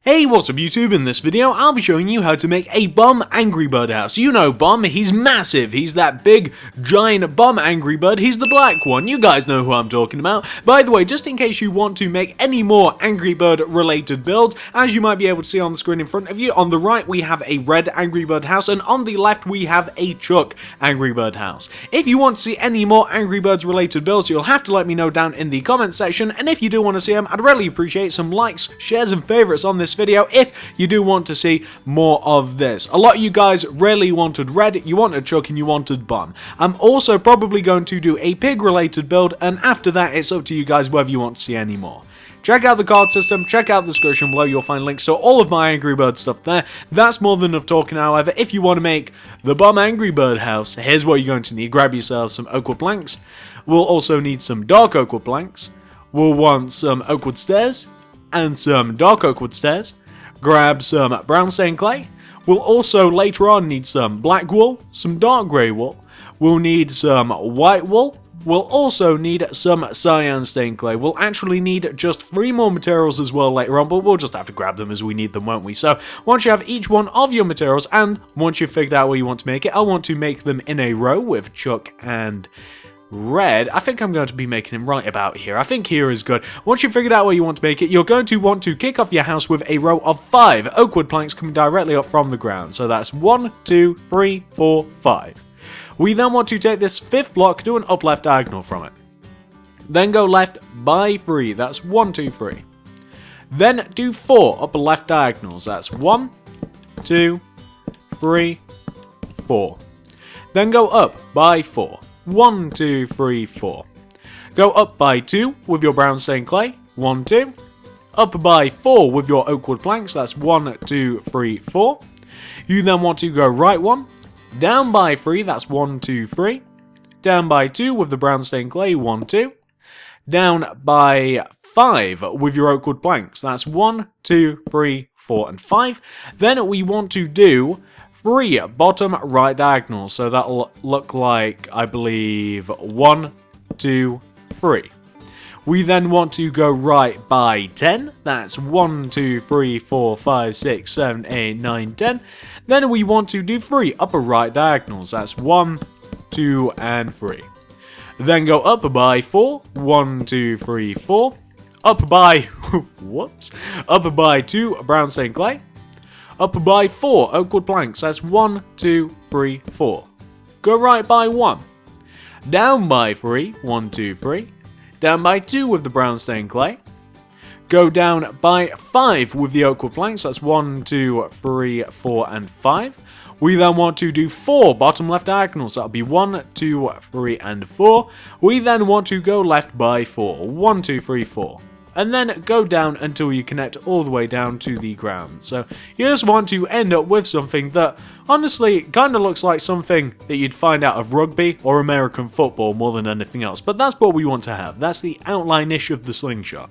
Hey, what's up YouTube? In this video, I'll be showing you how to make a bum Angry Bird house. You know Bum, he's massive, he's that big, giant bum Angry Bird, he's the black one, you guys know who I'm talking about. By the way, just in case you want to make any more Angry Bird related builds, as you might be able to see on the screen in front of you, on the right we have a red Angry Bird house, and on the left we have a Chuck Angry Bird house. If you want to see any more Angry Birds related builds, you'll have to let me know down in the comments section, and if you do want to see them, I'd really appreciate some likes, shares and favourites on this video if you do want to see more of this. A lot of you guys really wanted red, you wanted Chuck and you wanted Bum. I'm also probably going to do a pig related build, and after that it's up to you guys whether you want to see any more. Check out the card system, check out the description below, you'll find links to all of my Angry Bird stuff there. That's more than enough talking. However, if you want to make the Bum Angry Bird house, here's what you're going to need. Grab yourself some oak wood planks. We'll also need some dark oak wood planks. We'll want some oak wood stairs and some dark oak wood stairs. Grab some brown stained clay. We'll also later on need some black wool, some dark grey wool. We'll need some white wool. We'll also need some cyan stained clay. We'll actually need just 3 more materials as well later on, but we'll just have to grab them as we need them, won't we? So once you have each one of your materials, and once you've figured out where you want to make it, I want to make them in a row with Chuck and red. I think I'm going to be making him right about here. I think here is good. Once you've figured out where you want to make it, you're going to want to kick off your house with a row of 5 oak wood planks coming directly up from the ground. So that's 1, 2, 3, 4, 5. We then want to take this 5th block, do an up left diagonal from it. Then go left by 3. That's 1, 2, 3. Then do 4 upper left diagonals. That's 1, 2, 3, 4. Then go up by 4. 1, 2, 3, 4. Go up by 2 with your brown stained clay. 1, 2. Up by 4 with your oak wood planks. That's 1, 2, 3, 4. You then want to go right 1. Down by 3. That's 1, 2, 3. Down by 2 with the brown stained clay. 1, 2. Down by 5 with your oak wood planks. That's 1, 2, 3, 4, and 5. Then we want to do 3 bottom right diagonals, so that'll look like, I believe, 1, 2, 3. We then want to go right by 10, that's 1, 2, 3, 4, 5, 6, 7, 8, 9, 10. Then we want to do 3 upper right diagonals, that's 1, 2, and 3. Then go up by 4, 1, 2, 3, 4. Up by, whoops, up by 2 brown stained clay. Up by 4 oak wood planks, that's 1, 2, 3, 4. Go right by 1. Down by 3, 1, 2, 3. Down by 2 with the brown stained clay. Go down by 5 with the oak wood planks, that's 1, 2, 3, 4, and 5. We then want to do 4 bottom left diagonals, that'll be 1, 2, 3, and 4. We then want to go left by 4, 1, 2, 3, 4. And then go down until you connect all the way down to the ground. So you just want to end up with something that honestly kind of looks like something that you'd find out of rugby or American football more than anything else. But that's what we want to have. That's the outline-ish of the slingshot.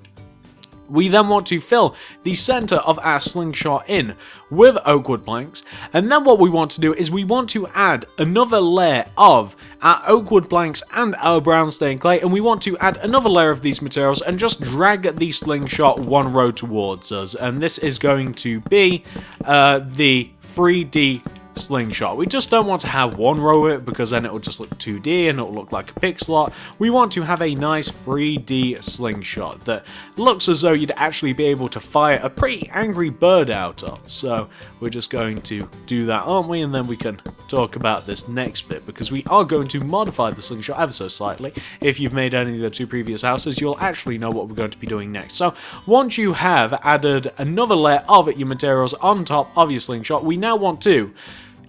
We then want to fill the center of our slingshot in with oak wood planks, and then what we want to do is we want to add another layer of our oak wood planks and our brown stained clay, and we want to add another layer of these materials and just drag the slingshot one row towards us, and this is going to be the 3D slingshot. We just don't want to have one row of it because then it will just look 2D and it will look like a pixel art. We want to have a nice 3D slingshot that looks as though you'd actually be able to fire a pretty angry bird out of. So we're just going to do that, aren't we? And then we can talk about this next bit because we are going to modify the slingshot ever so slightly. If you've made any of the 2 previous houses, you'll actually know what we're going to be doing next. So once you have added another layer of your materials on top of your slingshot, we now want to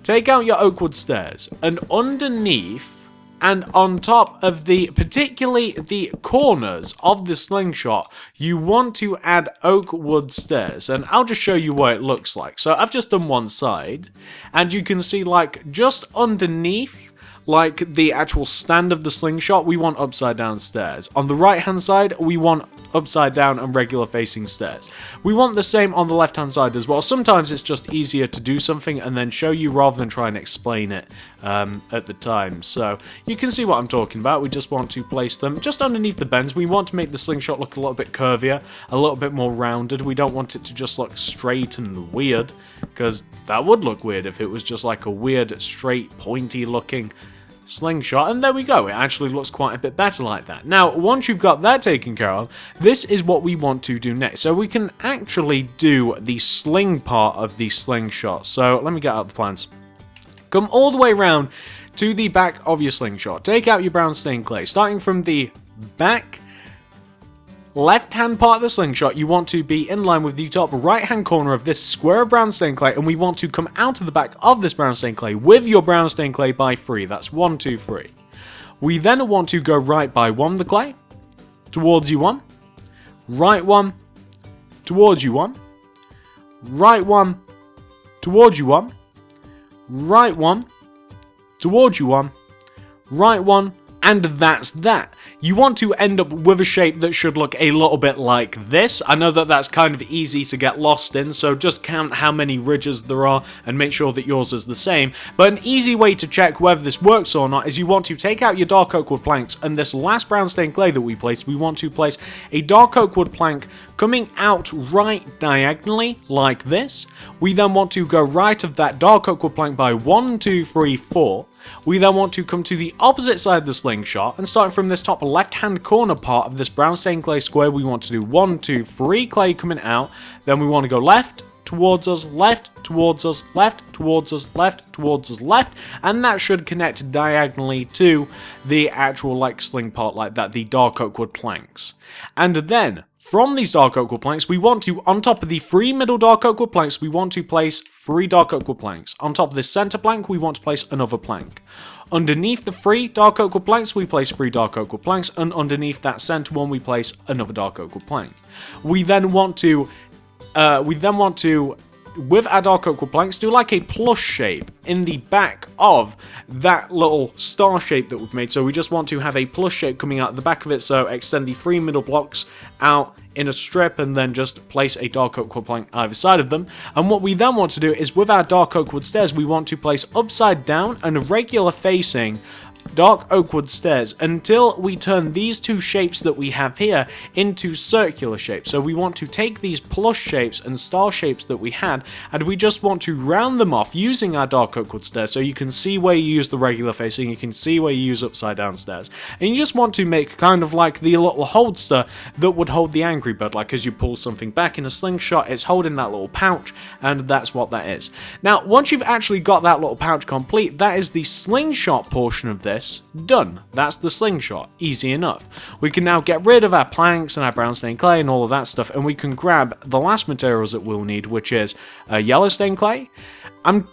take out your oak wood stairs, and underneath and on top of particularly the corners of the slingshot, you want to add oak wood stairs, and I'll just show you what it looks like. So I've just done one side, and you can see like just underneath, like the actual stand of the slingshot, we want upside down stairs. On the right hand side, we want upside down and regular facing stairs. We want the same on the left hand side as well. Sometimes it's just easier to do something and then show you rather than try and explain it at the time. So you can see what I'm talking about. We just want to place them just underneath the bends. We want to make the slingshot look a little bit curvier, a little bit more rounded. We don't want it to just look straight and weird, because that would look weird if it was just like a weird, straight, pointy looking slingshot, and there we go, it actually looks quite a bit better like that. Now, once you've got that taken care of, this is what we want to do next. So we can actually do the sling part of the slingshot. So let me get out the plans. Come all the way around to the back of your slingshot. Take out your brown stained clay. Starting from the back left-hand part of the slingshot, you want to be in line with the top right-hand corner of this square of brown stained clay, and we want to come out of the back of this brown stained clay with your brown stained clay by 3. That's 1, 2, 3. We then want to go right by 1 the clay, towards you 1, right 1, towards you 1, right 1, towards you 1, right 1, towards you 1, right 1, and that's that. You want to end up with a shape that should look a little bit like this. I know that that's kind of easy to get lost in, so just count how many ridges there are and make sure that yours is the same. But an easy way to check whether this works or not is you want to take out your dark oak wood planks, and this last brown stained clay that we placed, we want to place a dark oak wood plank coming out right diagonally like this. We then want to go right of that dark oak wood plank by 1, 2, 3, 4. We then want to come to the opposite side of the slingshot, and starting from this top left-hand corner part of this brown stained clay square, we want to do 1, 2, 3 clay coming out. Then we want to go left, towards us, left, towards us, left, towards us, left, towards us, left, and that should connect diagonally to the actual like sling part like that, the dark oak wood planks. And then from these dark oak wood planks, we want to, on top of the 3 middle dark oak wood planks, we want to place 3 dark oak wood planks. On top of this center plank, we want to place another plank. Underneath the 3 dark oak wood planks, we place 3 dark oak wood planks, and underneath that center one, we place another dark oak wood plank. We then want to, with our dark oak wood planks, do like a plus shape in the back of that little star shape that we've made. So we just want to have a plus shape coming out the back of it, so extend the 3 middle blocks out in a strip and then just place a dark oak wood plank either side of them. And what we then want to do is with our dark oak wood stairs, we want to place upside down and regular facing dark oak wood stairs until we turn these 2 shapes that we have here into circular shapes. So we want to take these plus shapes and star shapes that we had, and we just want to round them off using our dark oak wood stairs. So you can see where you use the regular facing, you can see where you use upside down stairs, and you just want to make kind of like the little holster that would hold the Angry Bird. Like as you pull something back in a slingshot, it's holding that little pouch, and that's what that is. Now once you've actually got that little pouch complete, that is the slingshot portion of this done. That's the slingshot. Easy enough. We can now get rid of our planks and our brown stained clay and all of that stuff, and we can grab the last materials that we'll need, which is yellow stained clay. I'm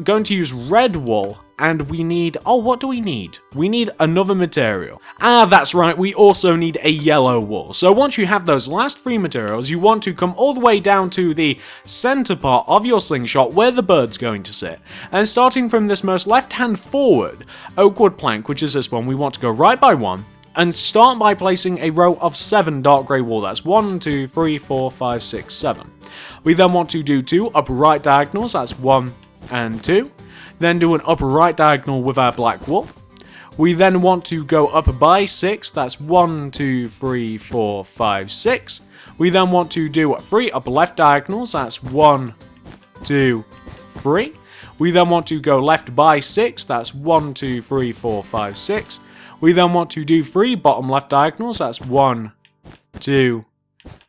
going to use red wool, and we need, what do we need? We need another material. That's right, we also need a yellow wool. So once you have those last 3 materials, you want to come all the way down to the center part of your slingshot where the bird's going to sit. And starting from this most left-hand forward oak wood plank, which is this one, we want to go right by 1, and start by placing a row of 7 dark grey wool. That's 1, 2, 3, 4, 5, 6, 7. We then want to do 2 upper right diagonals. That's 1 and 2. Then do an upper right diagonal with our black wool. We then want to go up by 6. That's 1, 2, 3, 4, 5, 6. We then want to do 3 upper left diagonals. That's 1, 2, 3. We then want to go left by 6. That's 1, 2, 3, 4, 5, 6. We then want to do 3 bottom left diagonals. That's 1, 2,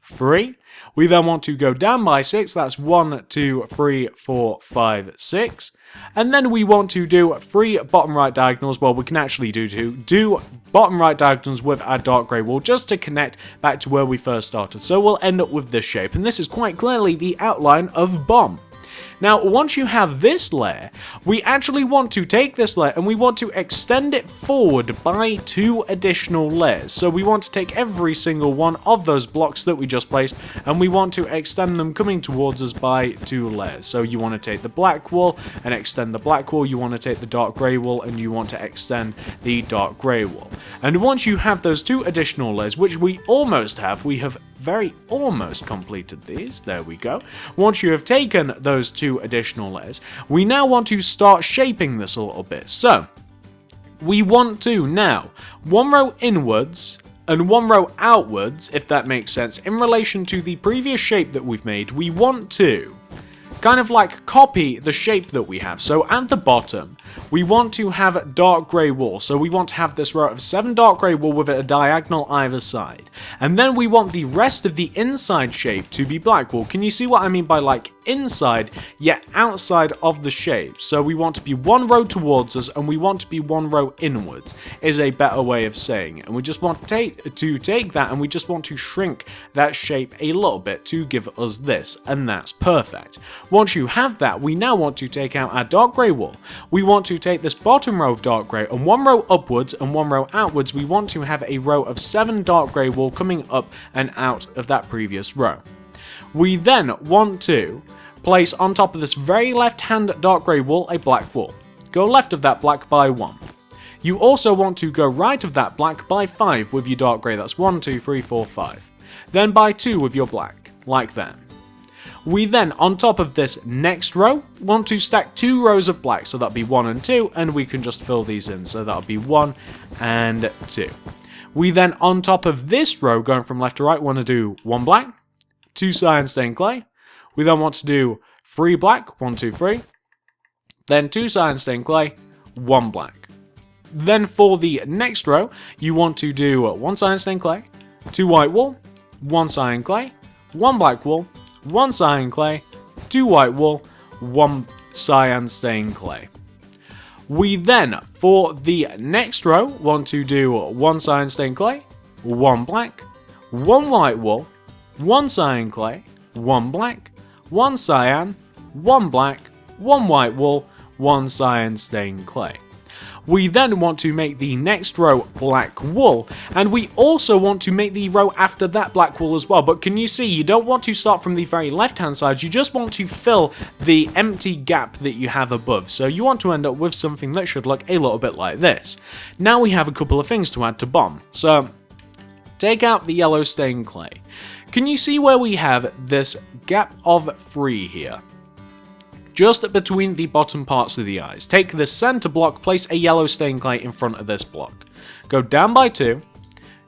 3. We then want to go down by 6. That's 1, 2, 3, 4, 5, 6. And then we want to do 3 bottom right diagonals. Well, we can actually do 2. Do bottom right diagonals with our dark grey wool just to connect back to where we first started. So we'll end up with this shape. And this is quite clearly the outline of Bomb. Now, once you have this layer, we actually want to take this layer and we want to extend it forward by 2 additional layers. So we want to take every single one of those blocks that we just placed and we want to extend them coming towards us by 2 layers. So you want to take the black wall and extend the black wall, you want to take the dark grey wall and you want to extend the dark grey wall. And once you have those 2 additional layers, which we almost have, we have very almost completed these, there we go. Once you have taken those 2 additional layers, we now want to start shaping this a little bit. So, we want to now, 1 row inwards and 1 row outwards, if that makes sense, in relation to the previous shape that we've made, we want to kind of like copy the shape that we have. So at the bottom, we want to have dark grey wall. So we want to have this row of 7 dark grey wall with a diagonal either side. And then we want the rest of the inside shape to be black wall. Can you see what I mean by like inside yet outside of the shape? So we want to be 1 row towards us and we want to be 1 row inwards is a better way of saying it. And we just want to take that and we just want to shrink that shape a little bit to give us this, and that's perfect. Once you have that, we now want to take out our dark grey wall. We want to take this bottom row of dark grey and 1 row upwards and 1 row outwards. We want to have a row of 7 dark grey wall coming up and out of that previous row. We then want to place on top of this very left hand dark grey wall a black wall. Go left of that black by 1. You also want to go right of that black by 5 with your dark grey. That's 1, 2, 3, 4, 5. Then by 2 with your black, like that. We then, on top of this next row, want to stack 2 rows of black. So that'll be 1 and 2, and we can just fill these in. So that'll be 1 and 2. We then, on top of this row, going from left to right, want to do 1 black, 2 cyan stained clay. We then want to do 3 black, 1, 2, 3. Then 2 cyan stained clay, 1 black. Then for the next row, you want to do 1 cyan stained clay, 2 white wool, 1 cyan clay, 1 black wool, 1 cyan clay, 2 white wool, 1 cyan stained clay. We then, for the next row, want to do 1 cyan stained clay, 1 black, 1 white wool, 1 cyan clay, 1 black, 1 cyan, 1 black, 1 white wool, 1 cyan stained clay. We then want to make the next row black wool, and we also want to make the row after that black wool as well. But can you see, you don't want to start from the very left hand side, you just want to fill the empty gap that you have above. So you want to end up with something that should look a little bit like this. Now we have a couple of things to add to BOM. So take out the yellow stained clay. Can you see where we have this gap of 3 here? Just between the bottom parts of the eyes. Take the center block, place a yellow stained clay in front of this block. Go down by 2.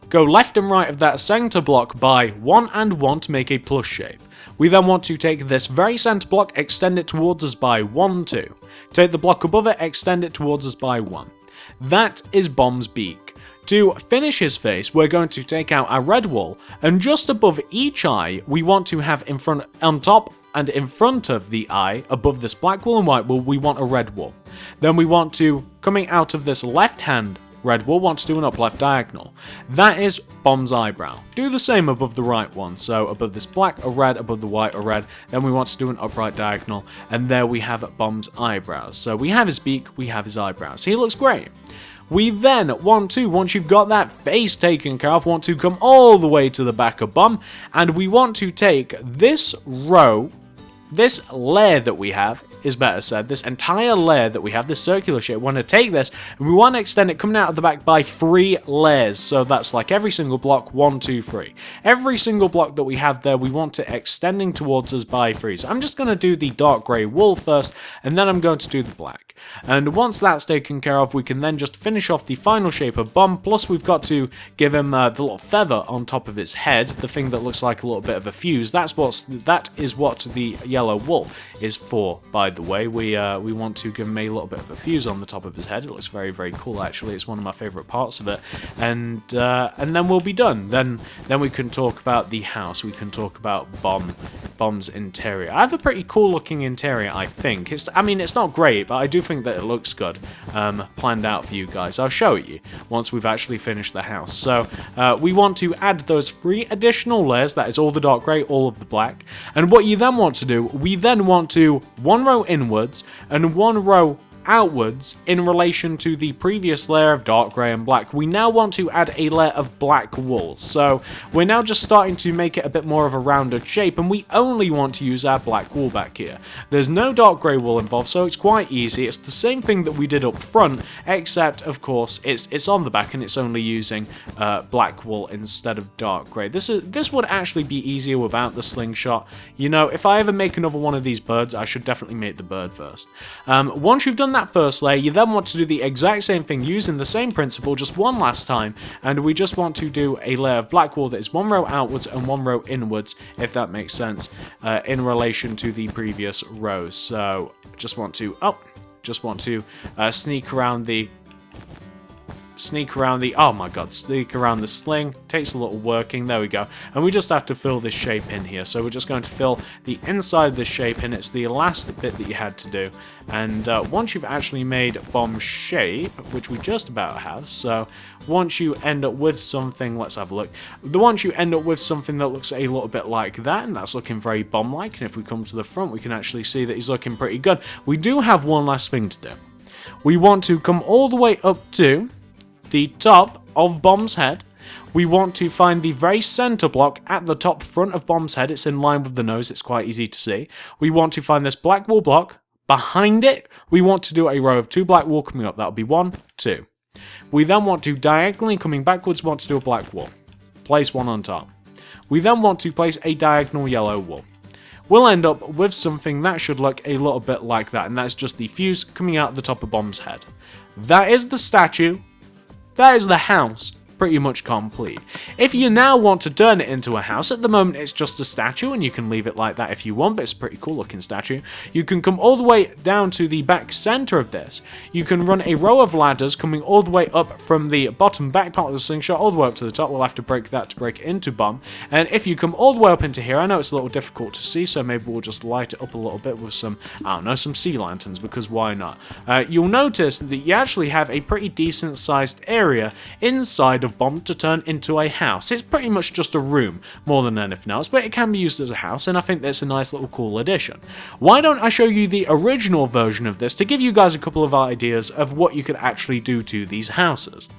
Go left and right of that center block by 1 and 1 to make a plus shape. We then want to take this very center block, extend it towards us by 1, 2. Take the block above it, extend it towards us by 1. That is BOM's beak. To finish his face, we're going to take out our red wool, and just above each eye, we want to have on top and in front of the eye, above this black wool and white wool, we want a red wool. Then we want to, coming out of this left hand red wool, want to do an up left diagonal. That is BOM's eyebrow. Do the same above the right one. So above this black, a red, above the white, a red. Then we want to do an upright diagonal, and there we have BOM's eyebrows. So we have his beak, we have his eyebrows. He looks great. We then want to, once you've got that face taken care of, want to come all the way to the back of BOM, and we want to take this row, this layer that we have, is better said, this entire layer that we have, this circular shape, we want to take this, and we want to extend it coming out of the back by 3 layers. So that's like every single block, 1, 2, 3. Every single block that we have there, we want it extending towards us by 3. So I'm just going to do the dark grey wool first, and then I'm going to do the black. And once that's taken care of, we can then just finish off the final shape of BOM, plus we've got to give him the little feather on top of his head, the thing that looks like a little bit of a fuse. That is what the yellow wool is for, by the way. We want to give him a little bit of a fuse on the top of his head. It looks very, very cool, actually. It's one of my favourite parts of it. And then we'll be done. Then we can talk about the house. We can talk about BOM's interior. I have a pretty cool looking interior, I think. It's not great, but I do think that it looks good planned out for you guys. I'll show you once we've actually finished the house. So we want to add those 3 additional layers. That is all the dark grey, all of the black. And what you then want to do, we then want to 1 row inwards and 1 row outwards in relation to the previous layer of dark grey and black. We now want to add a layer of black wool. So we're now just starting to make it a bit more of a rounded shape, and we only want to use our black wool back here. There's no dark grey wool involved, so it's quite easy. It's the same thing that we did up front, except of course it's on the back and it's only using black wool instead of dark grey. This would actually be easier without the slingshot. You know, if I ever make another one of these birds, I should definitely make the bird first. Once you've done that first layer, you then want to do the exact same thing using the same principle just one last time, and we just want to do a layer of black wool that is 1 row outwards and 1 row inwards, if that makes sense, in relation to the previous rows. So just want to sneak around the oh my god, sneak around the sling. Takes a little working. There we go. And we just have to fill this shape in here. So we're just going to fill the inside of the shape in. It's the last bit that you had to do. And once you've actually made bomb shape, which we just about have, so once you end up with something, let's have a look. Once you end up with something that looks a little bit like that, and that's looking very bomb-like, and if we come to the front, we can actually see that he's looking pretty good. We do have one last thing to do. We want to come all the way up to the top of Bomb's head. We want to find the very center block at the top front of Bomb's head. It's in line with the nose. It's quite easy to see. We want to find this black wool block. Behind it, we want to do a row of 2 black wool coming up. That'll be 1, 2. We then want to diagonally coming backwards, want to do a black wool. Place 1 on top. We then want to place a diagonal yellow wool. We'll end up with something that should look a little bit like that, and that's just the fuse coming out the top of Bomb's head. That is the statue. That is the house, pretty much complete. If you now want to turn it into a house, at the moment it's just a statue, and you can leave it like that if you want, but it's a pretty cool looking statue. You can come all the way down to the back center of this. You can run a row of ladders coming all the way up from the bottom back part of the slingshot all the way up to the top. We'll have to break that to break it into Bomb. And if you come all the way up into here, I know it's a little difficult to see, so maybe we'll just light it up a little bit with some, I don't know, some sea lanterns, because why not? You'll notice that you actually have a pretty decent sized area inside of Bomb to turn into a house. It's pretty much just a room more than anything else, but it can be used as a house, and I think that's a nice little cool addition. Why don't I show you the original version of this to give you guys a couple of ideas of what you could actually do to these houses.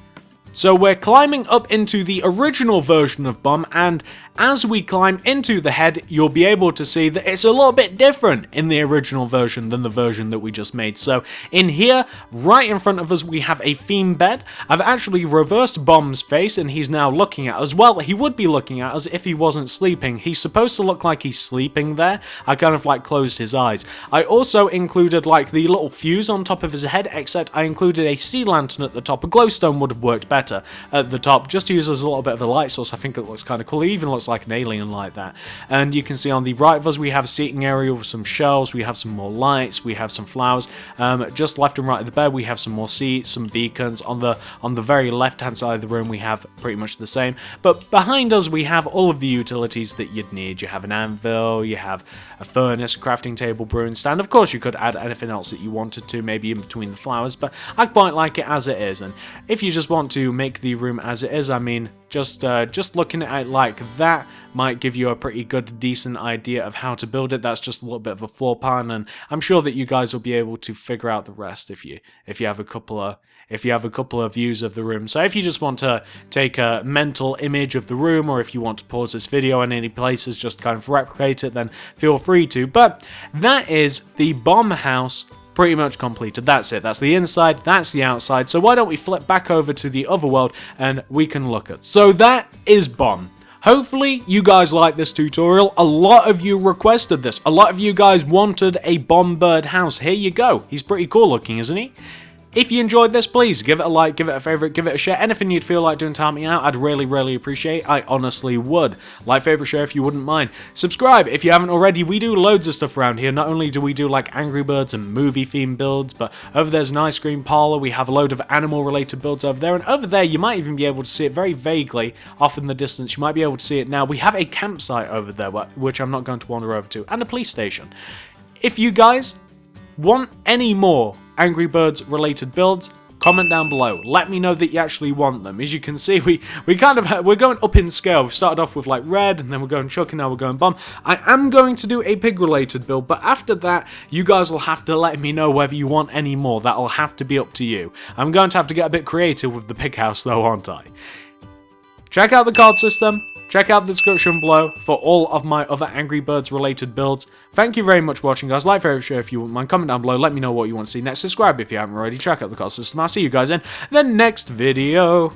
So we're climbing up into the original version of Bomb, and as we climb into the head, you'll be able to see that it's a little bit different in the original version than the version that we just made. So in here, right in front of us, we have a theme bed. I've actually reversed Bomb's face, and he's now looking at us. Well, he would be looking at us if he wasn't sleeping. He's supposed to look like he's sleeping there. I kind of like closed his eyes. I also included like the little fuse on top of his head, except I included a sea lantern at the top. A glowstone would have worked better at the top, just to use as a little bit of a light source. I think it looks kind of cool. It even looks like an alien like that. And you can see on the right of us, we have a seating area with some shelves, we have some more lights, we have some flowers. Just left and right of the bed, we have some more seats, some beacons. On the very left hand side of the room, we have pretty much the same. But behind us, we have all of the utilities that you'd need. You have an anvil, you have a furnace, a crafting table, brewing stand. Of course, you could add anything else that you wanted to, maybe in between the flowers, but I quite like it as it is. And if you just want to make the room as it is, I mean, just looking at it like that might give you a pretty good, decent idea of how to build it. That's just a little bit of a floor plan, and I'm sure that you guys will be able to figure out the rest if you have a couple of views of the room. So if you just want to take a mental image of the room, or if you want to pause this video in any places, just kind of replicate it, then feel free to. But that is the Bomb house pretty much completed. That's it. That's the inside, that's the outside. So why don't we flip back over to the other world and we can look at. So that is Bomb. Hopefully you guys like this tutorial. A lot of you requested this. A lot of you guys wanted a Bomb bird house. Here you go. He's pretty cool looking, isn't he? If you enjoyed this, please give it a like, give it a favorite, give it a share. Anything you'd feel like doing to help me out, I'd really appreciate. I honestly would. Like, favorite, share if you wouldn't mind. Subscribe if you haven't already. We do loads of stuff around here. Not only do we do like Angry Birds and movie themed builds, but over there's an ice cream parlor. We have a load of animal related builds over there. And over there, you might even be able to see it very vaguely off in the distance. You might be able to see it now. We have a campsite over there, which I'm not going to wander over to, and a police station. If you guys want any more Angry Birds related builds, comment down below. Let me know that you actually want them. As you can see, we're going up in scale. We started off with like red, and then we're going Chuck, and now we're going Bomb. I am going to do a pig related build, but after that, you guys will have to let me know whether you want any more. That'll have to be up to you. I'm going to have to get a bit creative with the pig house though, aren't I? Check out the card system. Check out the description below for all of my other Angry Birds related builds. Thank you very much for watching, guys. Like, favorite, share if you wouldn't mind. Comment down below. Let me know what you want to see next. Subscribe if you haven't already. Check out the card system. I'll see you guys in the next video.